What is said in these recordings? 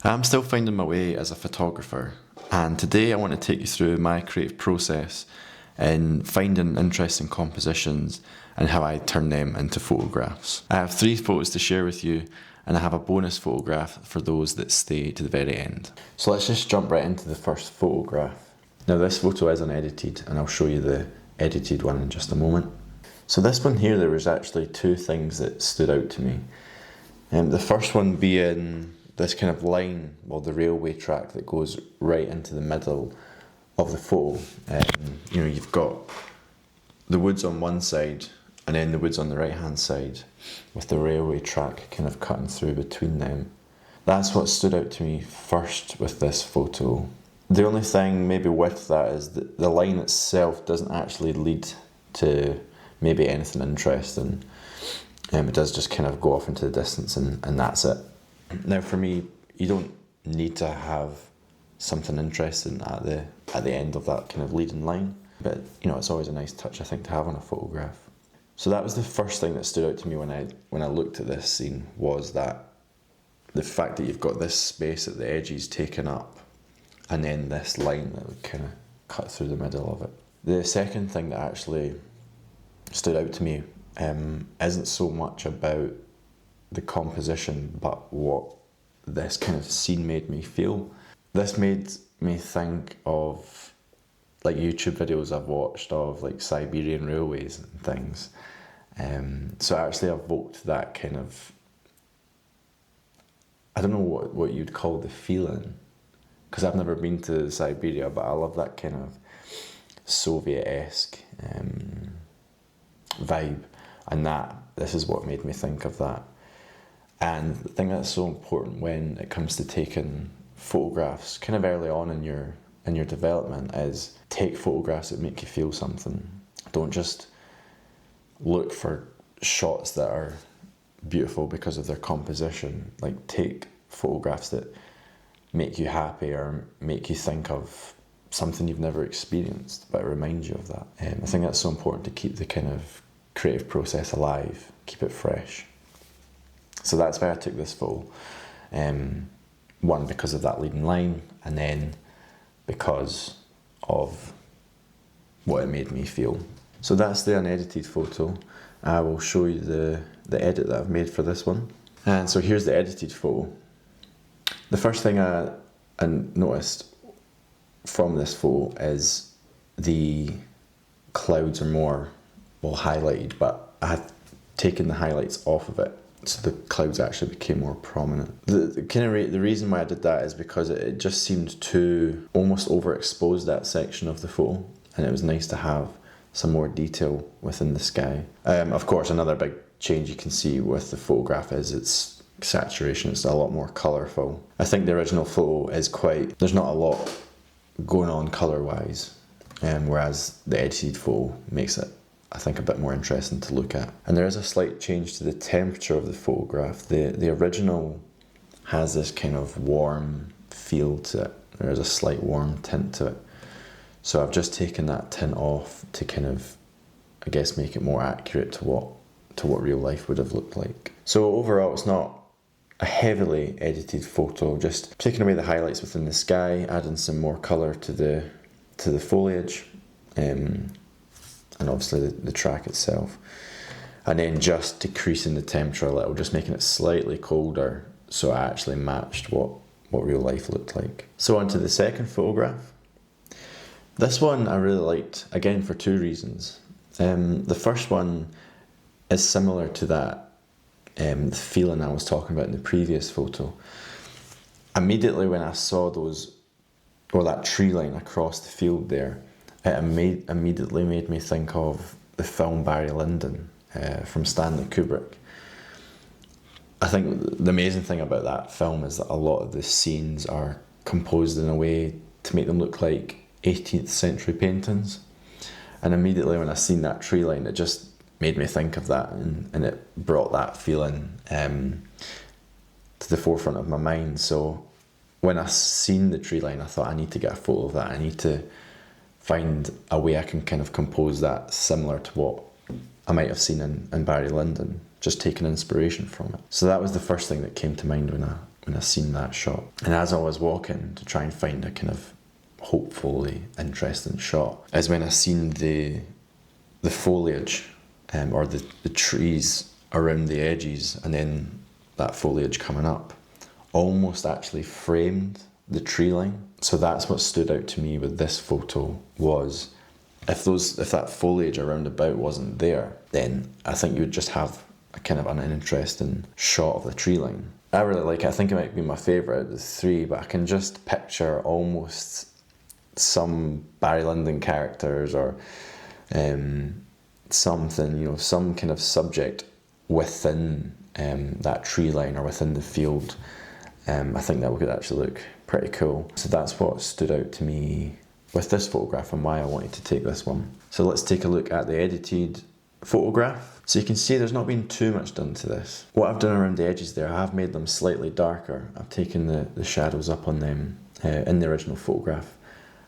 I'm still finding my way as a photographer, and today I want to take you through my creative process in finding interesting compositions and how I turn them into photographs. I have 3 photos to share with you, and I have a bonus photograph for those that stay to the very end. So let's just jump right into the first photograph. Now this photo is unedited, and I'll show you the edited one in just a moment. So this one here, there was actually 2 things that stood out to me. The first one being this kind of line, well, the railway track that goes right into the middle of the photo. You've got the woods on one side and then the woods on the right hand side with the railway track kind of cutting through between them. That's what stood out to me first with this photo. The only thing maybe with that is that the line itself doesn't actually lead to maybe anything interesting. It does just kind of go off into the distance and that's it. Now for me, you don't need to have something interesting at the end of that kind of leading line, but it's always a nice touch, I think, to have on a photograph. So that was the first thing that stood out to me when I looked at this scene, was that the fact that you've got this space at the edges taken up and then this line that would kind of cut through the middle of it. The second thing that actually stood out to me isn't so much about the composition, but what this kind of scene made me feel. This made me think of like YouTube videos I've watched of like Siberian railways and things. So it actually evoked that kind of, I don't know what you'd call the feeling, because I've never been to Siberia, but I love that kind of Soviet-esque vibe, and this is what made me think of that. And the thing that's so important when it comes to taking photographs kind of early on in your development is take photographs that make you feel something. Don't just look for shots that are beautiful because of their composition. Like, take photographs that make you happy or make you think of something you've never experienced, but remind you of that. I think that's so important to keep the kind of creative process alive, keep it fresh. So that's why I took this photo. One, because of that leading line, and then because of what it made me feel. So that's the unedited photo. I will show you the edit that I've made for this one. And so here's the edited photo. The first thing I noticed from this photo is the clouds are more, highlighted, but I had taken the highlights off of it, so the clouds actually became more prominent. The reason why I did that is because it just seemed to almost overexpose that section of the photo, and it was nice to have some more detail within the sky. Of course, another big change you can see with the photograph is its saturation. It's a lot more colourful. I think the original photo is there's not a lot going on colour-wise, whereas the edited photo makes it, I think, a bit more interesting to look at. And there is a slight change to the temperature of the photograph. The original has this kind of warm feel to it. There is a slight warm tint to it. So I've just taken that tint off to kind of, I guess, make it more accurate to what real life would have looked like. So overall, it's not a heavily edited photo, just taking away the highlights within the sky, adding some more colour to the foliage, and obviously the track itself, and then just decreasing the temperature a little, just making it slightly colder so it actually matched what real life looked like. So on to the second photograph. This one I really liked, again, for 2 reasons. The first one is similar to that the feeling I was talking about in the previous photo. Immediately when I saw that tree line across the field there, it immediately made me think of the film Barry Lyndon from Stanley Kubrick. I think the amazing thing about that film is that a lot of the scenes are composed in a way to make them look like 18th century paintings. And immediately when I seen that tree line, it just made me think of that, and it brought that feeling to the forefront of my mind. So when I seen the tree line, I thought, I need to get a photo of that. I need to find a way I can kind of compose that similar to what I might have seen in Barry Lyndon, just taking inspiration from it. So that was the first thing that came to mind when when I seen that shot. And as I was walking to try and find a kind of hopefully interesting shot, is when I seen the foliage, or the trees around the edges, and then that foliage coming up almost actually framed the tree line. So that's what stood out to me with this photo, was if that foliage around about wasn't there, then I think you would just have a kind of an uninteresting shot of the tree line. I really like it. I think it might be my favourite of the three, but I can just picture almost some Barry Lyndon characters or something, some kind of subject within that tree line or within the field. I think that would actually look pretty cool. So that's what stood out to me with this photograph and why I wanted to take this one. So let's take a look at the edited photograph. So you can see there's not been too much done to this. What I've done around the edges there, I have made them slightly darker. I've taken the shadows up on them. In the original photograph,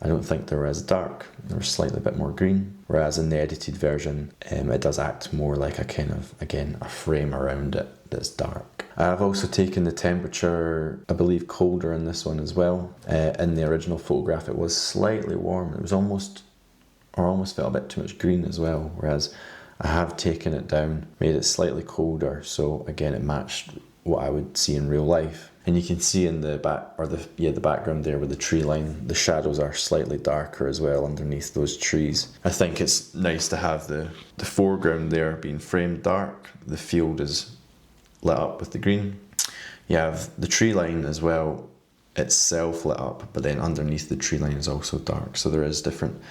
I don't think they were as dark. They were slightly a bit more green. Whereas in the edited version, it does act more like a kind of, again, a frame around it that's dark. I've also taken the temperature, I believe, colder in this one as well. In the original photograph, it was slightly warm. It was almost felt a bit too much green as well. Whereas I have taken it down, made it slightly colder. So again, it matched what I would see in real life. And you can see in the background there with the tree line, the shadows are slightly darker as well underneath those trees. I think it's nice to have the foreground there being framed dark. The field is lit up with the green. You have the tree line as well, itself lit up, but then underneath the tree line is also dark. So there is different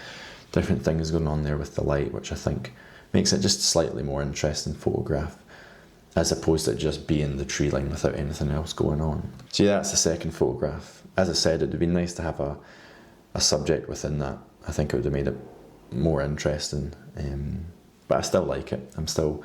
things going on there with the light, which I think makes it just a slightly more interesting photograph, as opposed to just being the tree line without anything else going on. So yeah, that's the second photograph. As I said, it would be nice to have a subject within that. I think it would have made it more interesting, but I still like it. I'm still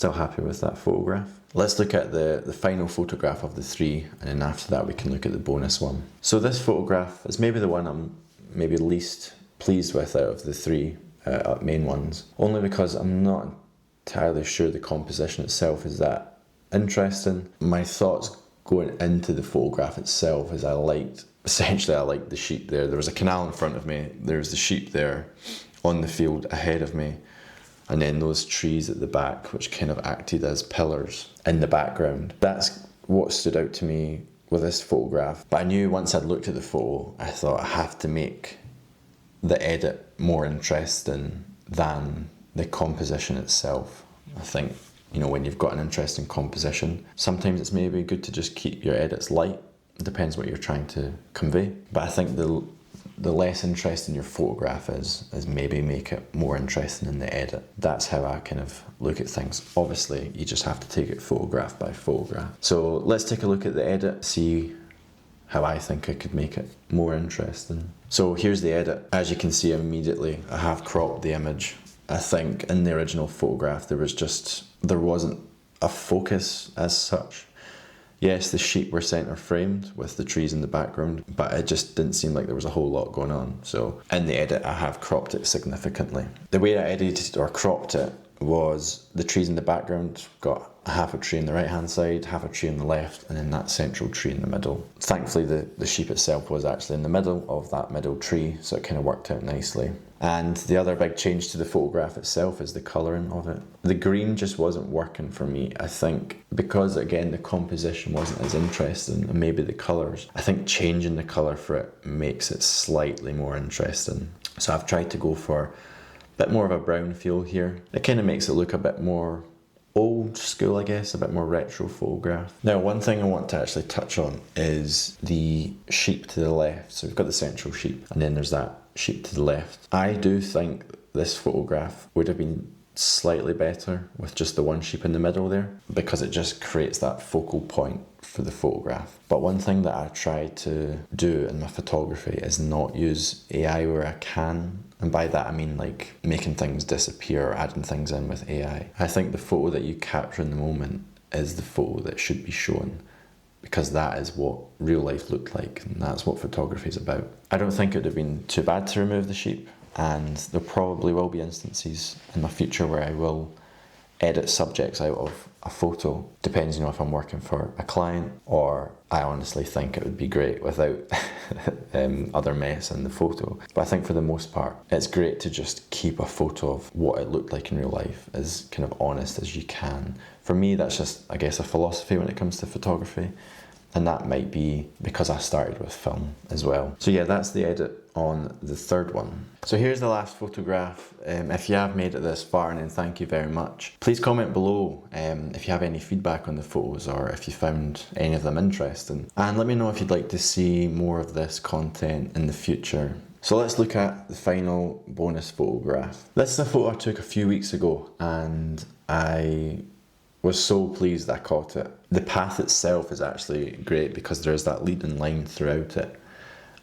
happy with that photograph. Let's look at the final photograph of the three, and then after that we can look at the bonus one. So this photograph is maybe the one I'm maybe least pleased with out of the three main ones, only because I'm not entirely sure the composition itself is that interesting. My thoughts going into the photograph itself is I liked the sheep there. There was a canal in front of me, there's the sheep there on the field ahead of me, and then those trees at the back which kind of acted as pillars in the background. That's what stood out to me with this photograph. But I knew once I'd looked at the photo, I thought I have to make the edit more interesting than the composition itself. I think, when you've got an interesting composition, sometimes it's maybe good to just keep your edits light. It depends what you're trying to convey. But I think the less interesting your photograph is maybe make it more interesting in the edit. That's how I kind of look at things. Obviously, you just have to take it photograph by photograph. So let's take a look at the edit, see how I think I could make it more interesting. So here's the edit. As you can see immediately, I have cropped the image. I think in the original photograph there wasn't a focus as such. Yes, the sheep were centre framed with the trees in the background, but it just didn't seem like there was a whole lot going on. So in the edit I have cropped it significantly. The way I edited or cropped it was the trees in the background got half a tree on the right hand side, half a tree on the left, and then that central tree in the middle. Thankfully the sheep itself was actually in the middle of that middle tree, so it kind of worked out nicely. And the other big change to the photograph itself is the colouring of it. The green just wasn't working for me, I think, because again the composition wasn't as interesting, and maybe the colours. I think changing the colour for it makes it slightly more interesting. So I've tried to go for a bit more of a brown feel here. It kind of makes it look a bit more old school, I guess, a bit more retro photograph. Now, one thing I want to actually touch on is the sheep to the left. So we've got the central sheep, and then there's that sheep to the left. I do think this photograph would have been slightly better with just the one sheep in the middle there, because it just creates that focal point for the photograph. But one thing that I try to do in my photography is not use AI where I can. And by that I mean like making things disappear or adding things in with AI. I think the photo that you capture in the moment is the photo that should be shown, because that is what real life looked like, and that's what photography is about. I don't think it would have been too bad to remove the sheep, and there probably will be instances in the future where I will edit subjects out of a photo. Depends, if I'm working for a client, or I honestly think it would be great without other mess in the photo. But I think for the most part, it's great to just keep a photo of what it looked like in real life as kind of honest as you can. For me, that's just, I guess, a philosophy when it comes to photography. And that might be because I started with film as well. So yeah, that's the edit on the third one. So here's the last photograph. If you have made it this far, then thank you very much. Please comment below if you have any feedback on the photos, or if you found any of them interesting. And let me know if you'd like to see more of this content in the future. So let's look at the final bonus photograph. This is a photo I took a few weeks ago, and I was so pleased I caught it. The path itself is actually great because there's that leading line throughout it,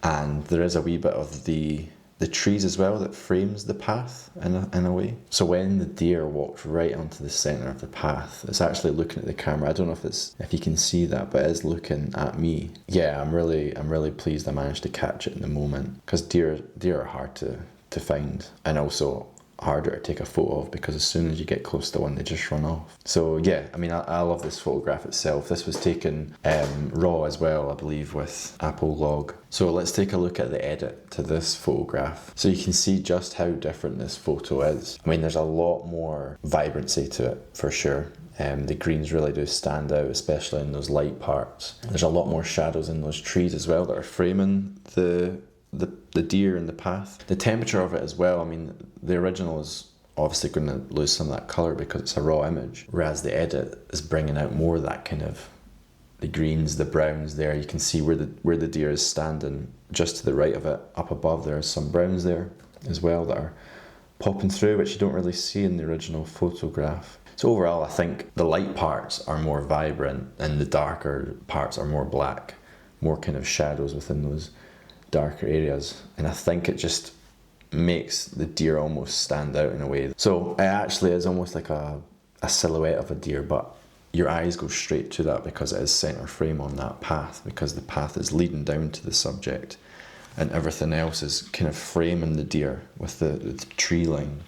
and there is a wee bit of the trees as well that frames the path in a way. So when the deer walked right onto the centre of the path, it's actually looking at the camera. I don't know if you can see that, but it is looking at me. Yeah, I'm really pleased I managed to catch it in the moment, because deer are hard to find, and also harder to take a photo of, because as soon as you get close to one, they just run off. So yeah, I love this photograph itself. This was taken raw as well, I believe, with Apple Log. So let's take a look at the edit to this photograph, so you can see just how different this photo is. There's a lot more vibrancy to it, for sure. The greens really do stand out, especially in those light parts. There's a lot more shadows in those trees as well that are framing the deer in the path. The temperature of it as well, the original is obviously going to lose some of that colour because it's a raw image, whereas the edit is bringing out more of that kind of the greens, the browns there. You can see where the deer is standing just to the right of it. Up above there's some browns there as well that are popping through, which you don't really see in the original photograph. So overall, I think the light parts are more vibrant and the darker parts are more black, more kind of shadows within those darker areas, and I think it just makes the deer almost stand out in a way. So it actually is almost like a silhouette of a deer, but your eyes go straight to that because it is centre frame on that path, because the path is leading down to the subject and everything else is kind of framing the deer with the tree line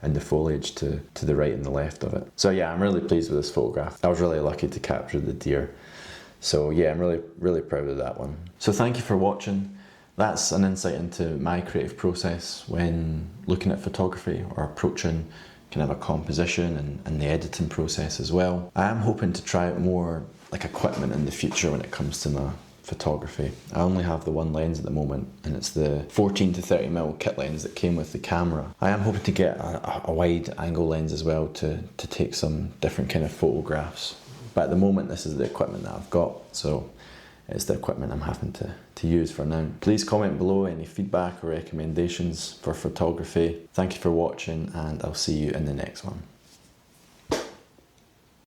and the foliage to the right and the left of it. So yeah, I'm really pleased with this photograph. I was really lucky to capture the deer. So yeah, I'm really proud of that one. So thank you for watching. That's an insight into my creative process when looking at photography or approaching kind of a composition and the editing process as well. I am hoping to try out more like equipment in the future when it comes to my photography. I only have the one lens at the moment, and it's the 14 to 30mm kit lens that came with the camera. I am hoping to get a wide angle lens as well to take some different kind of photographs. But at the moment, this is the equipment that I've got, so it's the equipment I'm having to use for now. Please comment below any feedback or recommendations for photography. Thank you for watching, and I'll see you in the next one.